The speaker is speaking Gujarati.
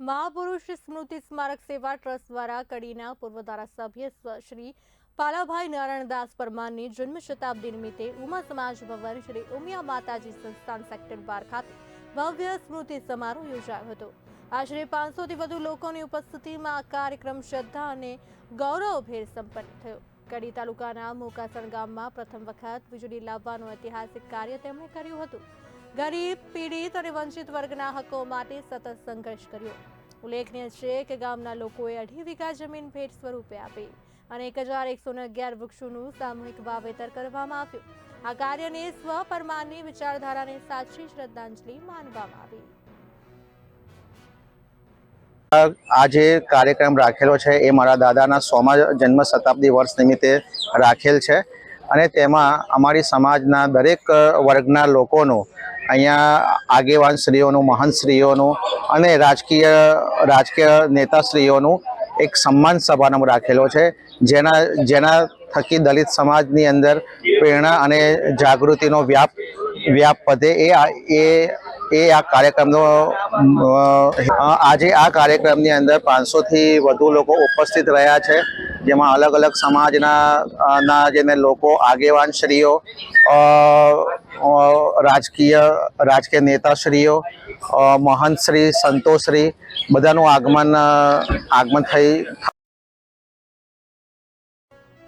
महापुरुष स्मृति स्मारक सेवा ट्रस्ट द्वारा कड़ीना पूर्व धारासभ्य श्री पालाभाई नारायणदास परमाરની જન્મ શતાબ્દી નિમિત્તે ઉમા સમાજ ભવન શ્રી ઉમિયા માતાજી સંસ્થાન સેક્ટર 12 ખાતે ભવ્ય સ્મૃતિ સમારોહ યોજાયો હતો। આશરે 500 થી વધુ લોકોની ઉપસ્થિતિમાં આ કાર્યક્રમ શ્રદ્ધા અને ગૌરવભેર સંપન્ન થયો। કડી તાલુકાના મોકાસણ ગામમાં પ્રથમ વખત વીજળી લાવવાનું ઐતિહાસિક કાર્ય તેમણે કર્યું હતું। ગરીબ પીડિત અને વંચિત વર્ગના હકો માટે સતત સંઘર્ષ કર્યો। ઉલ્લેખનીય છે કે ગામના લોકોએ 2.5 વીઘા જમીન ભેટ સ્વરૂપે આપી અને 1111 વૃક્ષોનું સામૂહિક વાવેતર કરવામાં આવ્યું। આ કાર્યને સ્વપરમારની વિચારધારાને સાચી શ્રદ્ધાંજલિ માનવામાં આવી। આજે કાર્યક્રમ રાખેલો છે એ મારા દાદાના 100મા જન્મ શતાબ્દી વર્ષ નિમિત્તે રાખેલ છે અને તેમાં અમારી સમાજના દરેક વર્ગના લોકોનું અહીંયા આગેવાન શ્રીઓનું, મહંત શ્રીઓનું અને રાજકીય નેતાશ્રીઓનું એક સન્માન સમારંભ રાખેલો છે, જેના થકી દલિત સમાજની અંદર પ્રેરણા અને જાગૃતિનો વ્યાપ વધે એ આ કાર્યક્રમનો આજે આ કાર્યક્રમની અંદર 500 થી વધુ લોકો ઉપસ્થિત રહ્યા છે, જેમાં અલગ અલગ સમાજના જેને લોકો આગેવાન શ્રીઓ, રાજકીય નેતાશ્રીઓ, મહંત શ્રી, સંતોશ્રી બધાનું આગમન થઈ